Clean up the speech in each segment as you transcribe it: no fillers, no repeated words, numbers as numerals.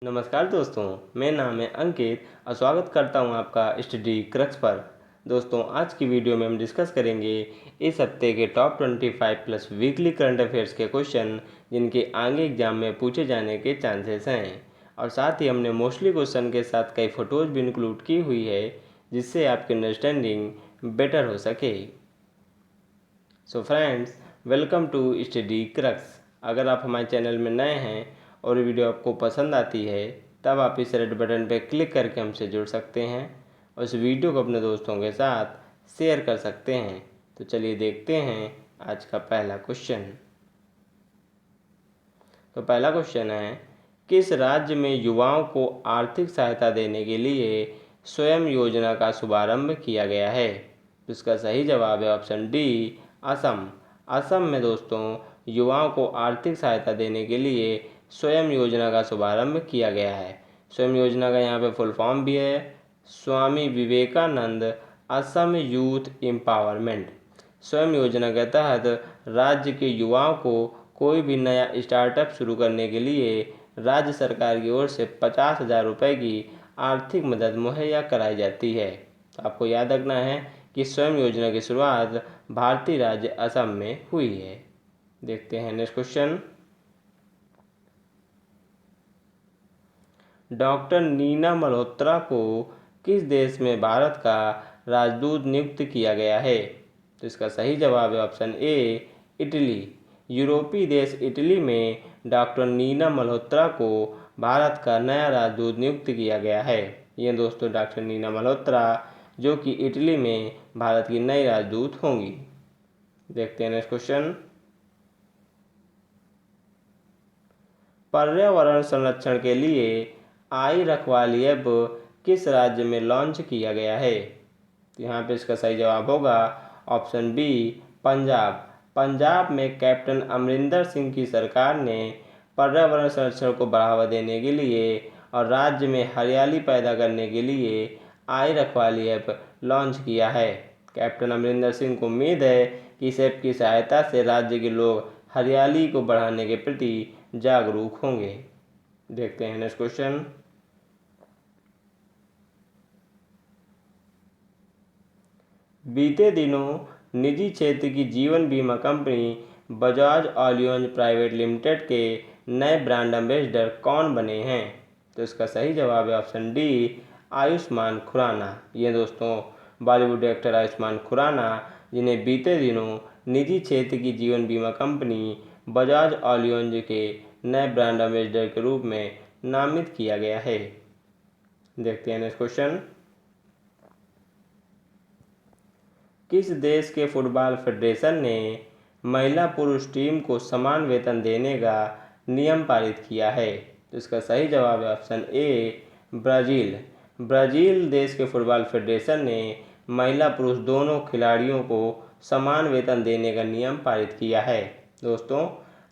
नमस्कार दोस्तों, मेरा नाम है अंकित और स्वागत करता हूं आपका स्टडी क्रक्स पर। दोस्तों, आज की वीडियो में हम डिस्कस करेंगे इस हफ्ते के top 25 plus weekly current affairs के क्वेश्चन जिनके आगे एग्जाम में पूछे जाने के चांसेस हैं। और साथ ही हमने मोस्टली क्वेश्चन के साथ कई फोटोज़ भी इंक्लूड की हुई है जिससे आपकी अंडरस्टैंडिंग बेटर हो सके। So friends, welcome to Study Crux. अगर आप हमारे चैनल में नए हैं और वीडियो आपको पसंद आती है तब आप इस रेड बटन पर क्लिक करके हमसे जुड़ सकते हैं और इस वीडियो को अपने दोस्तों के साथ शेयर कर सकते हैं। तो चलिए देखते हैं आज का पहला क्वेश्चन। तो पहला क्वेश्चन है, किस राज्य में युवाओं को आर्थिक सहायता देने के लिए स्वयं योजना का शुभारंभ किया गया है? तो इसका सही जवाब है ऑप्शन डी, असम। असम में दोस्तों युवाओं को आर्थिक सहायता देने के लिए स्वयं योजना का शुभारंभ किया गया है। स्वयं योजना का यहाँ पे फुल फॉर्म भी है स्वामी विवेकानंद असम यूथ एम्पावरमेंट। स्वयं योजना के तहत राज्य के युवाओं को कोई भी नया स्टार्टअप शुरू करने के लिए राज्य सरकार की ओर से 50,000 रुपये की आर्थिक मदद मुहैया कराई जाती है। तो आपको याद रखना है कि स्वयं योजना की शुरुआत भारतीय राज्य असम में हुई है। देखते हैं next question. Doctor Neena Malhotra को किस देश में भारत का राजदूत नियुक्त किया गया है? तो इसका सही जवाब है ऑप्शन ए, इटली। यूरोपीय देश इटली में डॉक्टर नीना मल्होत्रा को भारत का नया राजदूत नियुक्त किया गया है। ये दोस्तों डॉक्टर नीना मल्होत्रा जो कि इटली में भारत की नई राजदूत होंगी। देखते हैं नेक्स्ट क्वेश्चन। पर्यावरण संरक्षण के लिए आई रखवाली ऐप किस राज्य में लॉन्च किया गया है? तो यहाँ पे इसका सही जवाब होगा ऑप्शन बी, पंजाब। पंजाब में कैप्टन अमरिंदर सिंह की सरकार ने पर्यावरण संरक्षण को बढ़ावा देने के लिए और राज्य में हरियाली पैदा करने के लिए आई रखवाली ऐप लॉन्च किया है। कैप्टन अमरिंदर सिंह को उम्मीद है कि इस ऐप की सहायता से राज्य के लोग हरियाली को बढ़ाने के प्रति जागरूक होंगे। देखते हैं नेक्स्ट क्वेश्चन। बीते दिनों निजी क्षेत्र की जीवन बीमा company Bajaj Allianz private limited के नए ब्रांड एम्बेसडर कौन बने हैं? तो इसका सही जवाब है ऑप्शन डी, आयुष्मान खुराना। ये दोस्तों बॉलीवुड एक्टर आयुष्मान खुराना जिन्हें बीते दिनों निजी क्षेत्र की जीवन बीमा कंपनी बजाज एलियांज के नए ब्रांड एम्बेसडर के रूप में नामित किया गया है। देखते हैं नेक्स्ट क्वेश्चन। किस देश के फुटबॉल फेडरेशन ने महिला पुरुष टीम को समान वेतन देने का नियम पारित किया है? तो इसका सही जवाब है ऑप्शन ए, ब्राज़ील। ब्राज़ील देश के फुटबॉल फेडरेशन ने महिला पुरुष दोनों खिलाड़ियों को समान वेतन देने का नियम पारित किया है। दोस्तों,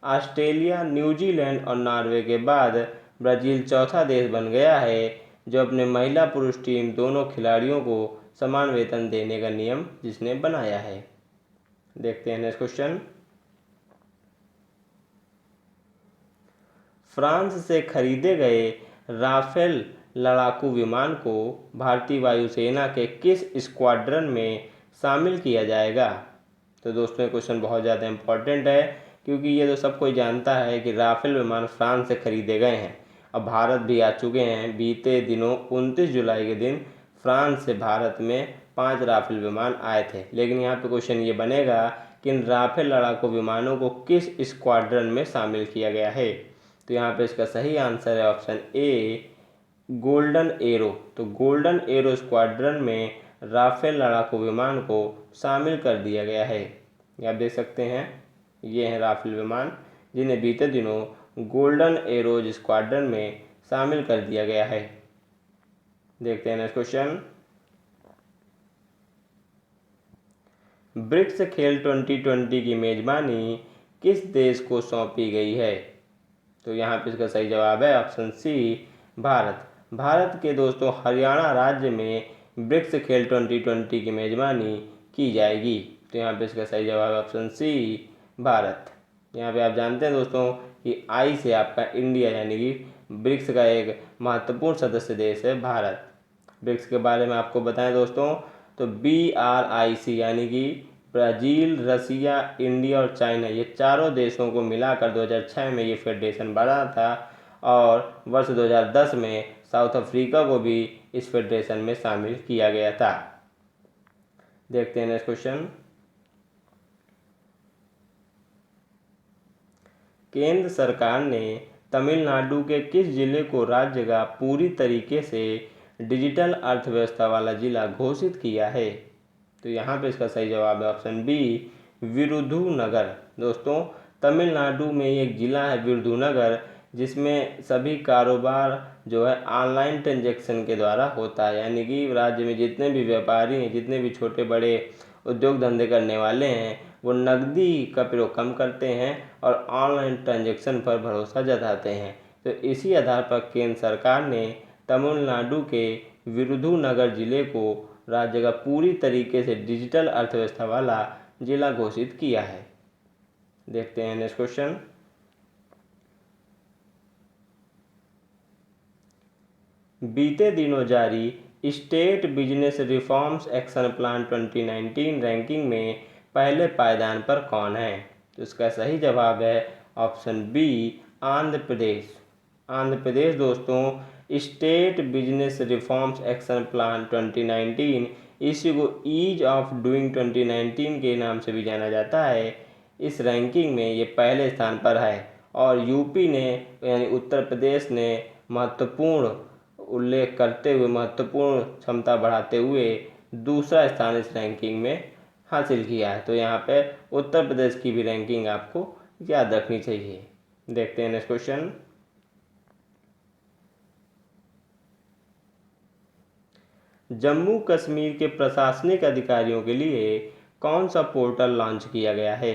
ऑस्ट्रेलिया, न्यूजीलैंड और नॉर्वे के बाद ब्राज़ील चौथा देश बन गया है जो अपने महिला पुरुष टीम दोनों खिलाड़ियों को समान वेतन देने का नियम जिसने बनाया है। देखते हैं नेक्स्ट क्वेश्चन। फ्रांस से खरीदे गए राफेल लड़ाकू विमान को भारतीय वायुसेना के किस स्क्वाड्रन में शामिल किया जाएगा? तो दोस्तों ये क्वेश्चन बहुत ज़्यादा इम्पोर्टेंट है क्योंकि ये तो सब कोई जानता है कि राफेल विमान फ्रांस से खरीदे गए हैं। अब भारत भी आ चुके हैं। बीते दिनों 29 जुलाई के दिन फ्रांस से भारत में 5 राफेल विमान आए थे। लेकिन यहाँ पे क्वेश्चन ये बनेगा कि इन राफेल लड़ाकू विमानों को किस स्क्वाड्रन में शामिल किया गया है? तो यहाँ पे इसका सही आंसर है ऑप्शन ए, गोल्डन एरो। तो गोल्डन एरो स्क्वाड्रन में राफेल लड़ाकू विमान को शामिल कर दिया गया है। आप देख सकते हैं ये हैं राफेल विमान जिन्हें बीते दिनों गोल्डन एरोज स्क्वाड्रन में शामिल कर दिया गया है। देखते हैं नेक्स्ट क्वेश्चन। ब्रिक्स खेल 2020 की मेजबानी किस देश को सौंपी गई है? तो यहाँ पे इसका सही जवाब है ऑप्शन सी, भारत। भारत के दोस्तों हरियाणा राज्य में ब्रिक्स खेल 2020 की मेजबानी की जाएगी। तो यहाँ पे इसका सही जवाब है ऑप्शन सी, भारत। यहाँ पे आप जानते हैं दोस्तों कि आई से आपका इंडिया यानी कि ब्रिक्स का एक महत्वपूर्ण सदस्य देश है भारत। ब्रिक्स के बारे में आपको बताएं दोस्तों, तो BRIC यानी कि ब्राज़ील, रसिया, इंडिया और चाइना, ये चारों देशों को मिलाकर 2006 में ये फेडरेशन बना था और वर्ष 2010 में साउथ अफ्रीका को भी इस फेडरेशन में शामिल किया गया था। देखते हैं नेक्स्ट क्वेश्चन। केंद्र सरकार ने तमिलनाडु के किस जिले को राज्य का पूरी तरीके से डिजिटल अर्थव्यवस्था वाला जिला घोषित किया है? तो यहाँ पे इसका सही जवाब है ऑप्शन बी, विरुधुनगर। दोस्तों, तमिलनाडु में एक ज़िला है विरुधुनगर, जिसमें सभी कारोबार जो है ऑनलाइन ट्रांजैक्शन के द्वारा होता है, यानी कि राज्य में जितने भी व्यापारी हैं, जितने भी छोटे बड़े उद्योग धंधे करने वाले हैं, वो नकदी का प्रयोग कम करते हैं और ऑनलाइन ट्रांजैक्शन पर भरोसा जताते हैं। तो इसी आधार पर केंद्र सरकार ने तमिलनाडु के विरुधुनगर जिले को राज्य का पूरी तरीके से डिजिटल अर्थव्यवस्था वाला जिला घोषित किया है। देखते हैं नेक्स्ट क्वेश्चन। बीते दिनों जारी estate business reforms action plan 2019 ranking में पहले पायदान पर कौन है? तो इसका सही जवाब है ऑप्शन बी, आंध्र प्रदेश। आंध्र प्रदेश दोस्तों estate business reforms action plan 2019, इसी को ईज ऑफ डूइंग 2019 के नाम से भी जाना जाता है, इस रैंकिंग में ये पहले स्थान पर है और यूपी ने यानी उत्तर प्रदेश ने महत्वपूर्ण उल्लेख करते हुए, महत्वपूर्ण क्षमता बढ़ाते हुए दूसरा स्थान इस रैंकिंग में हासिल किया है। तो यहाँ पे उत्तर प्रदेश की भी रैंकिंग आपको याद रखनी चाहिए। देखते हैं नेक्स्ट क्वेश्चन। जम्मू कश्मीर के प्रशासनिक अधिकारियों के लिए कौन सा पोर्टल लॉन्च किया गया है?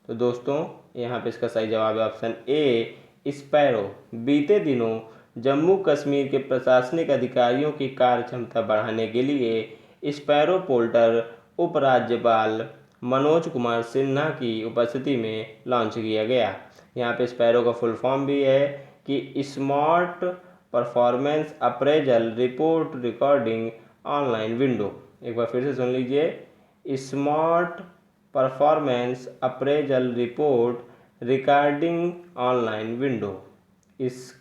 तो दोस्तों यहाँ पे इसका सही जवाब है ऑप्शन ए, स्पैरो। बीते दिनों जम्मू कश्मीर के प्रशासनिक अधिकारियों की कार्य क्षमता बढ़ाने के लिए स्पैरो पोर्टल उपराज्यपाल मनोज कुमार सिन्हा की उपस्थिति में लॉन्च किया गया। यहाँ पे स्पैरो का फुल फॉर्म भी है कि smart performance appraisal report recording online window. एक बार फिर से सुन लीजिए, smart performance appraisal report recording online window. इस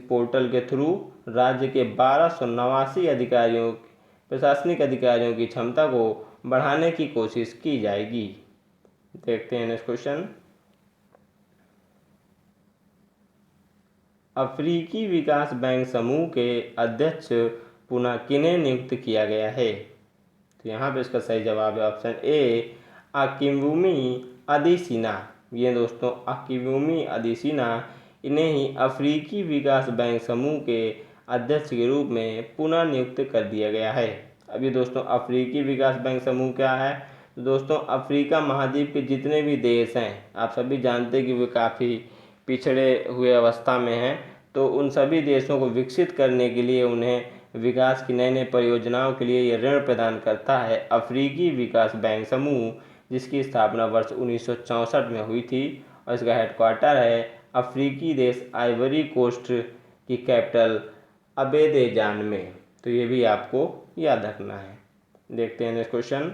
पोर्टल के थ्रू राज्य के 1289 अधिकारियों, प्रशासनिक अधिकारियों की क्षमता को बढ़ाने की कोशिश की जाएगी। देखते हैं नेक्स्ट क्वेश्चन। अफ्रीकी विकास बैंक समूह के अध्यक्ष पुनः किन्हें नियुक्त किया गया है? तो यहाँ पे इसका सही जवाब है ऑप्शन ए, अकिंवुमी अदिशिना। ये दोस्तों अकिंवुमी अदिशिना, इन्हें ही अफ्रीकी विकास बैंक समूह के अध्यक्ष के रूप में पुनः नियुक्त कर दिया गया है। अभी दोस्तों अफ्रीकी विकास बैंक समूह क्या है? तो दोस्तों अफ्रीका महाद्वीप के जितने भी देश हैं, आप सभी जानते हैं कि वे काफ़ी पिछड़े हुए अवस्था में हैं, तो उन सभी देशों को विकसित करने के लिए, उन्हें विकास की नई नई परियोजनाओं के लिए ये ऋण प्रदान करता है अफ्रीकी विकास बैंक समूह, जिसकी स्थापना वर्ष 1964 में हुई थी और इसका हेडक्वार्टर है अफ्रीकी देश आइवरी कोस्ट की कैपिटल अबेदेजान में। तो ये भी आपको याद रखना है। देखते हैं नेक्स्ट क्वेश्चन।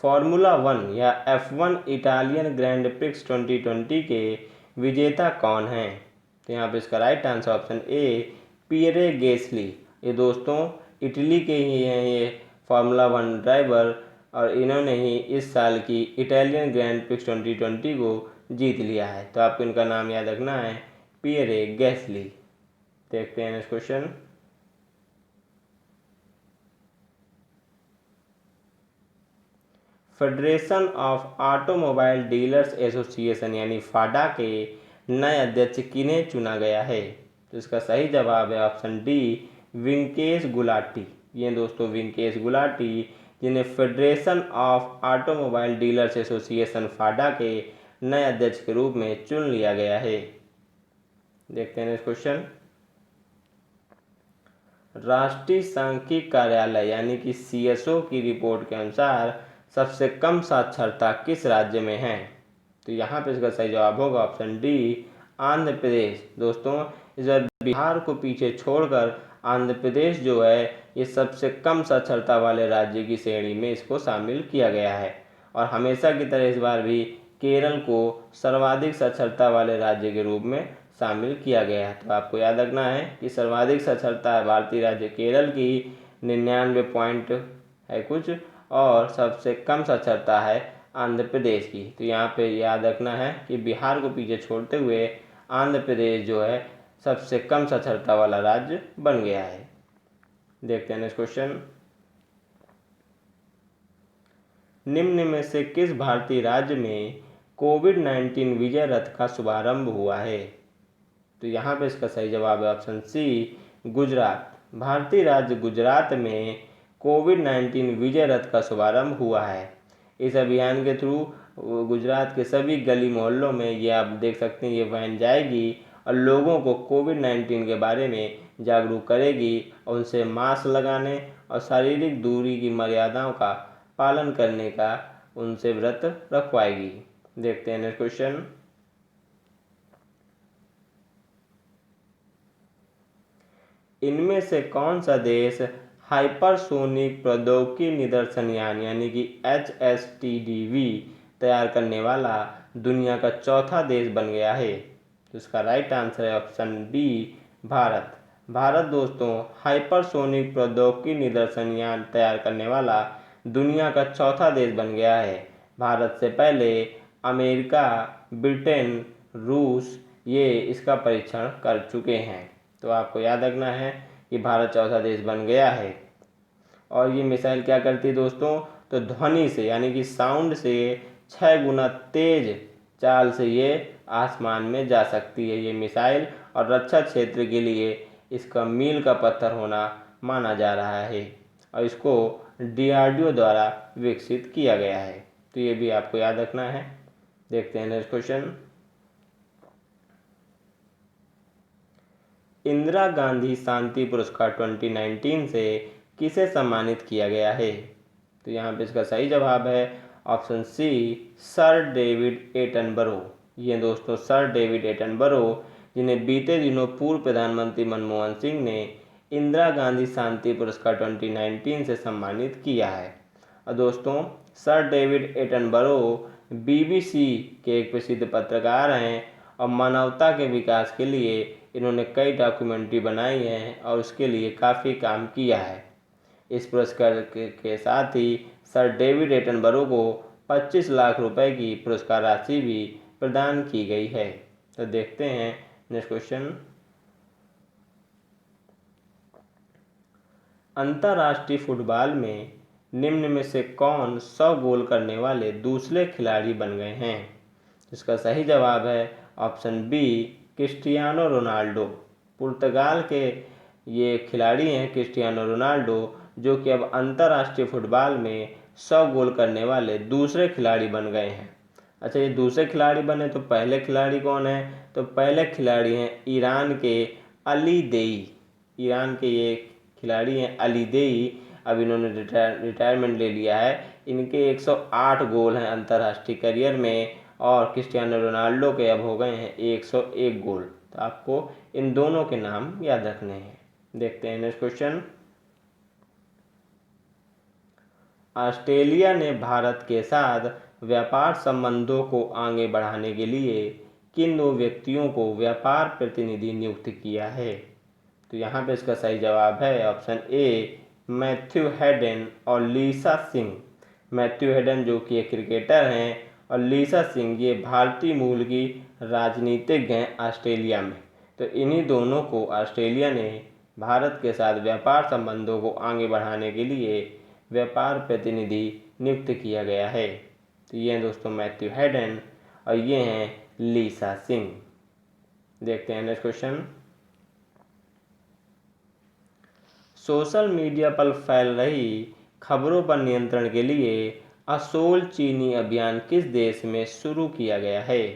फार्मूला 1 या F1 इटालियन ग्रैंड प्रिक्स 2020 के विजेता कौन हैं? तो यहाँ पे इसका right answer option A, Pierre Gasly. ये दोस्तों इटली के ही हैं ये फार्मूला 1 ड्राइवर और इन्होंने ही इस साल की इटालियन ग्रैंड प्रिक्स 2020 को जीत लिया है। तो आपको इनका नाम याद रखना है, पियरे गेस्ली। देखते हैं next question. Federation of automobile dealers association यानी फाडा के नए अध्यक्ष किन्हें चुना गया है? तो इसका सही जवाब है ऑप्शन डी, विंकेश गुलाटी। ये दोस्तों विंकेश गुलाटी, जिन्हें federation of automobile dealers association FADA के नए अध्यक्ष के रूप में चुन लिया गया है। देखते हैं नेक्स्ट क्वेश्चन। राष्ट्रीय सांख्यिकी कार्यालय यानी कि CSO की रिपोर्ट के अनुसार सबसे कम साक्षरता किस राज्य में है? तो यहाँ पे इसका सही जवाब होगा ऑप्शन डी, आंध्र प्रदेश। दोस्तों इस बार बिहार को पीछे छोड़कर आंध्र प्रदेश जो है ये सबसे कम साक्षरता वाले राज्य की श्रेणी में इसको शामिल किया गया है। और हमेशा की तरह इस बार भी केरल को सर्वाधिक साक्षरता वाले राज्य के रूप में शामिल किया गया है। तो आपको याद रखना है कि सर्वाधिक साक्षरता है भारतीय राज्य केरल की 99 पॉइंट है कुछ, और सबसे कम साक्षरता है आंध्र प्रदेश की। तो यहाँ पे याद रखना है कि बिहार को पीछे छोड़ते हुए आंध्र प्रदेश जो है सबसे कम साक्षरता वाला राज्य बन गया है। देखते हैं नेक्स्ट क्वेश्चन। निम्न में से किस भारतीय राज्य में कोविड-19 विजय रथ का शुभारंभ हुआ है? तो यहाँ पे इसका सही जवाब है ऑप्शन सी, गुजरात। भारतीय राज्य गुजरात में कोविड-19 विजय रथ का शुभारंभ हुआ है। इस अभियान के थ्रू गुजरात के सभी गली मोहल्लों में ये आप देख सकते हैं ये वैन जाएगी और लोगों को कोविड-19 के बारे में जागरूक करेगी और उनसे मास्क लगाने और शारीरिक दूरी की मर्यादाओं का पालन करने का उनसे व्रत रखवाएगी। देखते हैं नेक्स्ट क्वेश्चन। इनमें से कौन सा देश हाइपरसोनिक प्रौद्योगिकी निदर्शन यान यानी कि HSTDV तैयार करने वाला दुनिया का चौथा देश बन गया है? तो इसका राइट आंसर है ऑप्शन बी, भारत। भारत दोस्तों हाइपरसोनिक प्रौद्योगिकी निदर्शन यान तैयार करने वाला दुनिया का चौथा देश बन गया है। भारत से पहले अमेरिका, ब्रिटेन, रूस ये इसका परीक्षण कर चुके हैं। तो आपको याद रखना है कि भारत चौथा देश बन गया है। और ये मिसाइल क्या करती है दोस्तों? तो ध्वनि से यानी कि साउंड से 6 गुना तेज चाल से ये आसमान में जा सकती है ये मिसाइल, और रक्षा क्षेत्र के लिए इसका मील का पत्थर होना माना जा रहा है और इसको DRDO द्वारा विकसित किया गया है। तो ये भी आपको याद रखना है। देखते हैं नेक्स्ट क्वेश्चन। इंदिरा गांधी शांति पुरस्कार 2019 से किसे सम्मानित किया गया है? तो यहाँ पे इसका सही जवाब है option C, sir David Attenborough. ये दोस्तों सर डेविड एटनबरो जिन्हें बीते दिनों पूर्व प्रधानमंत्री मनमोहन सिंह ने इंदिरा गांधी शांति पुरस्कार 2019 से सम्मानित किया है। और दोस्तों सर डेविड एटनबरो BBC के एक प्रसिद्ध पत्रकार हैं और मानवता के विकास के लिए इन्होंने कई डॉक्यूमेंट्री बनाई हैं और उसके लिए काफ़ी काम किया है। इस पुरस्कार के साथ ही सर डेविड एटनबरो को 25 लाख रुपए की पुरस्कार राशि भी प्रदान की गई है। तो देखते हैं नेक्स्ट क्वेश्चन। अंतर्राष्ट्रीय फुटबॉल में निम्न में से कौन 100 गोल करने वाले दूसरे खिलाड़ी बन गए हैं? इसका सही जवाब है ऑप्शन बी, क्रिस्टियानो रोनाल्डो। पुर्तगाल के ये खिलाड़ी हैं क्रिस्टियानो रोनाल्डो, जो कि अब अंतर्राष्ट्रीय फुटबॉल में 100 गोल करने वाले दूसरे खिलाड़ी बन गए हैं। अच्छा ये दूसरे खिलाड़ी बने तो पहले खिलाड़ी कौन है? तो पहले खिलाड़ी हैं ईरान के अली देई। ईरान के ये खिलाड़ी हैं अली देई, अब इन्होंने रिटायरमेंट ले लिया है। इनके 108 गोल हैं अंतर्राष्ट्रीय करियर में और क्रिस्टियानो रोनाल्डो के अब हो गए हैं 101 गोल। तो आपको इन दोनों के नाम याद रखने हैं। देखते हैं नेक्स्ट क्वेश्चन। ऑस्ट्रेलिया ने भारत के साथ व्यापार संबंधों को आगे बढ़ाने के लिए किन 2 व्यक्तियों को व्यापार प्रतिनिधि नियुक्त किया है? तो यहाँ पे इसका सही जवाब है ऑप्शन ए, मैथ्यू हेडन और लीसा सिंह। मैथ्यू हेडन जो कि एक क्रिकेटर हैं और लीसा सिंह ये भारतीय मूल की राजनीतिज्ञ हैं ऑस्ट्रेलिया में। तो इन्हीं दोनों को ऑस्ट्रेलिया ने भारत के साथ व्यापार संबंधों को आगे बढ़ाने के लिए व्यापार प्रतिनिधि नियुक्त किया गया है। तो ये हैं दोस्तों मैथ्यू हेडन और ये हैं लीसा सिंह। देखते हैं नेक्स्ट क्वेश्चन। सोशल मीडिया पर फैल रही खबरों पर नियंत्रण के लिए असोल चीनी अभियान किस देश में शुरू किया गया है?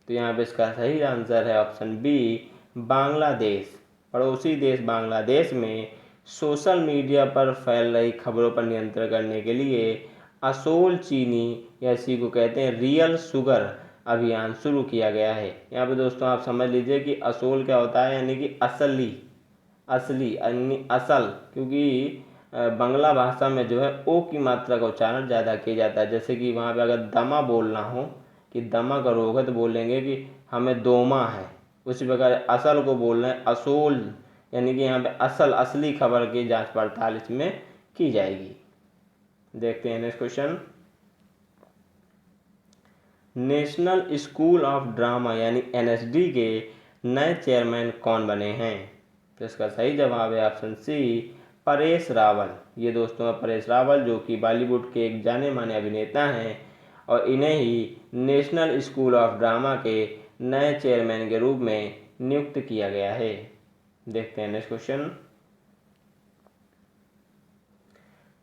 तो यहाँ पे इसका सही आंसर है ऑप्शन बी, बांग्लादेश। पड़ोसी देश बांग्लादेश में सोशल मीडिया पर फैल रही खबरों पर नियंत्रण करने के लिए असोल चीनी या इसी को कहते हैं रियल शुगर अभियान शुरू किया गया है। यहाँ पे दोस्तों आप समझ लीजिए कि असोल क्या होता है, यानी कि असली, असली यानी असल, क्योंकि बांग्ला भाषा में जो है ओ की मात्रा का उच्चारण ज़्यादा किया जाता है। जैसे कि वहाँ पे अगर दमा बोलना हो कि दमा का रोग है तो बोलेंगे कि हमें दोमा है। उसी प्रकार असल को बोलना है असोल, यानी कि यहाँ पे असल, असली खबर की जांच पड़ताल इसमें की जाएगी। देखते हैं next question. National school of drama यानी एनएसडी के नए चेयरमैन कौन बने हैं? तो इसका सही जवाब है ऑप्शन सी, परेश रावल। ये दोस्तों है परेश रावल, जो कि बॉलीवुड के एक जाने माने अभिनेता हैं और इन्हें ही नेशनल स्कूल ऑफ ड्रामा के नए चेयरमैन के रूप में नियुक्त किया गया है। देखते हैं नेक्स्ट क्वेश्चन।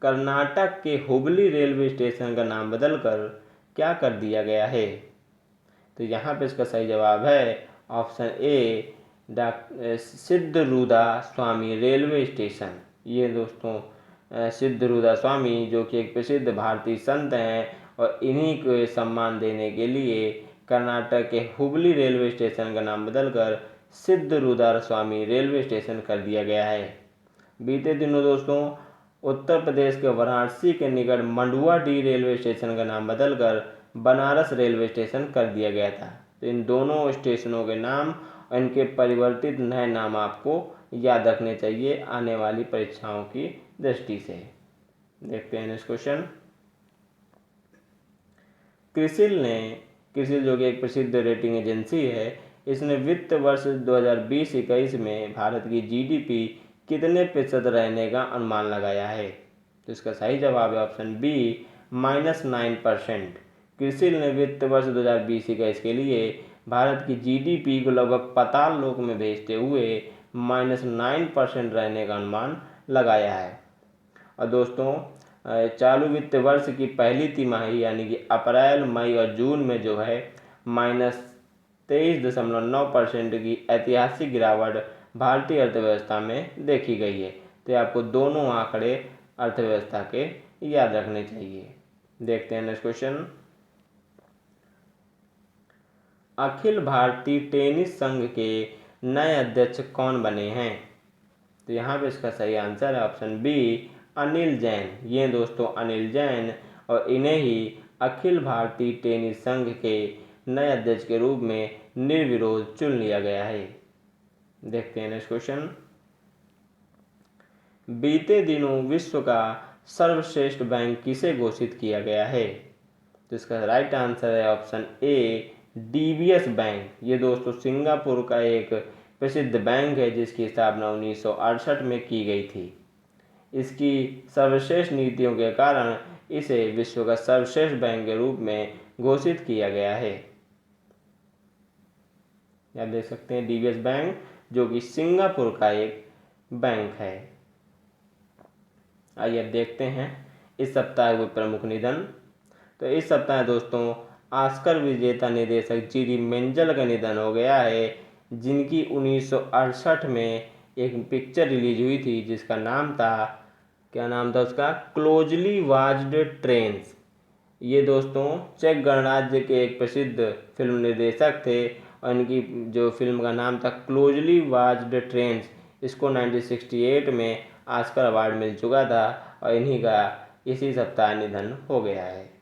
कर्नाटक के हुबली रेलवे स्टेशन का नाम बदलकर क्या कर दिया गया है? तो यहाँ पे इसका सही जवाब है option A, Siddharudha Swami railway station. ये दोस्तों सिद्धरूदा स्वामी जो कि एक प्रसिद्ध भारतीय संत हैं और इन्हीं को सम्मान देने के लिए कर्नाटक के हुबली रेलवे स्टेशन का नाम बदलकर सिद्धरूदा स्वामी रेलवे स्टेशन कर दिया गया है। बीते दिनों दोस्तों उत्तर प्रदेश के वाराणसी के निकट मंडुआडीह रेलवे स्टेशन का नाम बदलकर बनारस रेलवे स्टेशन कर दिया गया था। तो इन दोनों स्टेशनों के नाम और इनके परिवर्तित नए नाम आपको याद रखने चाहिए आने वाली परीक्षाओं की दृष्टि से। देखते हैं नेक्स्ट क्वेश्चन। क्रिसिल जो कि एक प्रसिद्ध रेटिंग एजेंसी है, इसने वित्त वर्ष 2020-21 में भारत की जीडीपी कितने प्रतिशत रहने का अनुमान लगाया है? तो इसका सही जवाब है ऑप्शन बी, -9%। क्रिसिल ने वित्त वर्ष 2020-21 के लिए भारत की जीडीपी को लगभग पाताल लोक में भेजते हुए -9% रहने का अनुमान लगाया है। और दोस्तों चालू वित्त वर्ष की पहली तिमाही यानी कि अप्रैल, मई और जून में जो है -23.9% की ऐतिहासिक गिरावट भारतीय अर्थव्यवस्था में देखी गई है। तो आपको दोनों आंकड़े अर्थव्यवस्था के याद रखने चाहिए। देखते हैं next question. Akhil Bharatiya tennis संघ के नए अध्यक्ष कौन बने हैं? तो यहाँ पे इसका सही आंसर है ऑप्शन बी, अनिल जैन। ये दोस्तों अनिल जैन और इन्हें ही अखिल भारतीय टेनिस संघ के नए अध्यक्ष के रूप में निर्विरोध चुन लिया गया है। देखते हैं नेक्स्ट क्वेश्चन। बीते दिनों विश्व का सर्वश्रेष्ठ बैंक किसे घोषित किया गया है? तो इसका राइट आंसर है ऑप्शन ए, डीबीएस बैंक। ये दोस्तों सिंगापुर का एक प्रसिद्ध बैंक है जिसकी स्थापना 1968 में की गई थी। इसकी सर्वश्रेष्ठ नीतियों के कारण इसे विश्व का सर्वश्रेष्ठ बैंक के रूप में घोषित किया गया है। आप देख सकते हैं डीबीएस बैंक जो कि सिंगापुर का एक बैंक है। आइए अब देखते हैं इस सप्ताह हुए प्रमुख निधन। तो इस सप्ताह दोस्तों ऑस्कर विजेता निर्देशक जीरी मेंजल का निधन हो गया है, जिनकी 1968 में एक पिक्चर रिलीज हुई थी जिसका नाम था, क्या नाम था उसका, क्लोजली वॉच्ड ट्रेन्स। ये दोस्तों चेक गणराज्य के एक प्रसिद्ध फिल्म निर्देशक थे और इनकी जो फिल्म का नाम था क्लोजली वॉच्ड ट्रेन्स, इसको 1968 में ऑस्कर अवार्ड मिल चुका था और इन्हीं का इसी सप्ताह निधन हो गया है।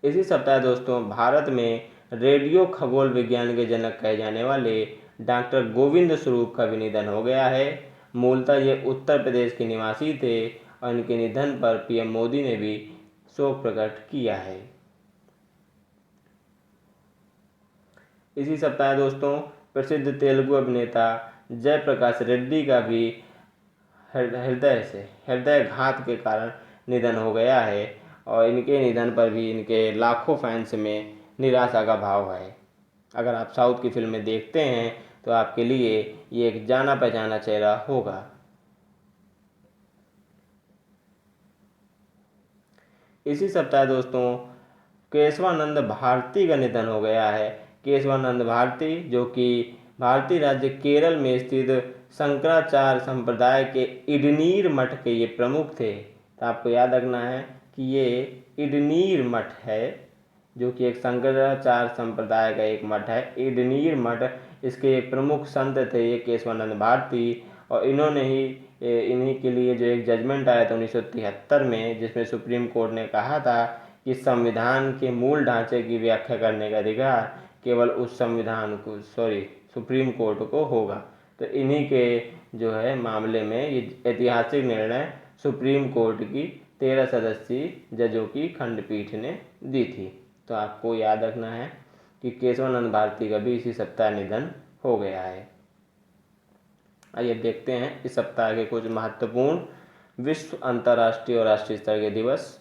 इसी सप्ताह दोस्तों भारत में रेडियो खगोल विज्ञान के जनक कहे जाने वाले डॉक्टर गोविंद स्वरूप का भी निधन हो गया है। मूलतः ये उत्तर प्रदेश के निवासी थे और इनके निधन पर पीएम मोदी ने भी शोक प्रकट किया है। इसी सप्ताह दोस्तों प्रसिद्ध तेलुगु अभिनेता जयप्रकाश रेड्डी का भी हृदयघात के कारण निधन हो गया है और इनके निधन पर भी इनके लाखों फैंस में निराशा का भाव है। अगर आप साउथ की फिल्में देखते हैं तो आपके लिए ये एक जाना पहचाना चेहरा होगा। इसी सप्ताह दोस्तों केशवानंद भारती का निधन हो गया है। केशवानंद भारती जो कि भारतीय राज्य केरल में स्थित शंकराचार्य संप्रदाय के इडनीर मठ के ये प्रमुख थे। तो आपको याद रखना है कि ये इडनीर मठ है, जो कि एक शंकराचार्य संप्रदाय का एक मठ है। इडनीर मठ, इसके एक प्रमुख संत थे ये केशवानंद भारती, और इन्हीं के लिए जो एक जजमेंट आया था 1973 में, जिसमें सुप्रीम कोर्ट ने कहा था कि संविधान के मूल ढांचे की व्याख्या करने का अधिकार केवल उस सुप्रीम कोर्ट को होगा। तो इन्हीं के जो है मामले में ये ऐतिहासिक निर्णय सुप्रीम कोर्ट की 13 सदस्यीय जजों की खंडपीठ ने दी थी। तो आपको याद रखना है कि केशवानंद भारती का भी इसी सप्ताह निधन हो गया है। आइए देखते हैं इस सप्ताह के कुछ महत्वपूर्ण विश्व, अंतर्राष्ट्रीय और राष्ट्रीय स्तर के दिवस।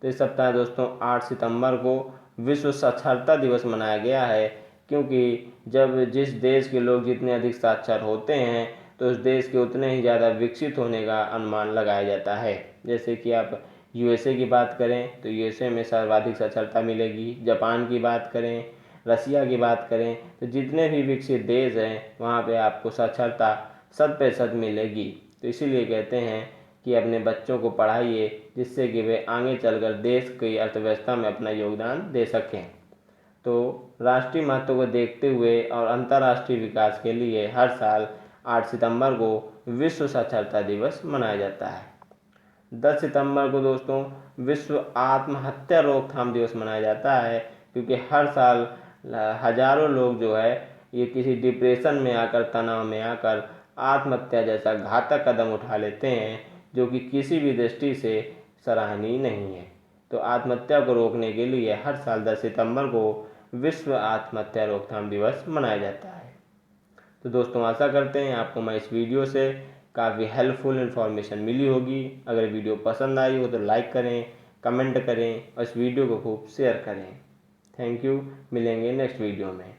तो इस सप्ताह दोस्तों 8 सितंबर को विश्व साक्षरता दिवस मनाया गया है, क्योंकि जिस देश के लोग जितने अधिक साक्षर होते हैं तो उस देश के उतने ही ज़्यादा विकसित होने का अनुमान लगाया जाता है। जैसे कि आप यूएसए की बात करें तो यूएसए में सर्वाधिक साक्षरता मिलेगी, जापान की बात करें, रसिया की बात करें, तो जितने भी विकसित देश हैं वहाँ पे आपको साक्षरता 100% मिलेगी। तो इसीलिए कहते हैं कि अपने बच्चों को पढ़ाइए, जिससे कि वे आगे चलकर देश की अर्थव्यवस्था में अपना योगदान दे सकें। तो राष्ट्रीय महत्व को देखते हुए और अंतर्राष्ट्रीय विकास के लिए हर साल 8 सितंबर को विश्व साक्षरता दिवस मनाया जाता है। 10 सितंबर को दोस्तों विश्व आत्महत्या रोकथाम दिवस मनाया जाता है, क्योंकि हर साल हजारों लोग जो है ये किसी डिप्रेशन में आकर, तनाव में आकर आत्महत्या जैसा घातक कदम उठा लेते हैं, जो कि किसी भी दृष्टि से सराहनीय नहीं है। तो आत्महत्या को रोकने के लिए हर साल 10 सितंबर को विश्व आत्महत्या रोकथाम दिवस मनाया जाता है। तो दोस्तों आशा करते हैं आपको मैं इस वीडियो से काफ़ी हेल्पफुल इन्फॉर्मेशन मिली होगी। अगर वीडियो पसंद आई हो तो लाइक करें, कमेंट करें और इस वीडियो को खूब शेयर करें। थैंक यू, मिलेंगे नेक्स्ट वीडियो में।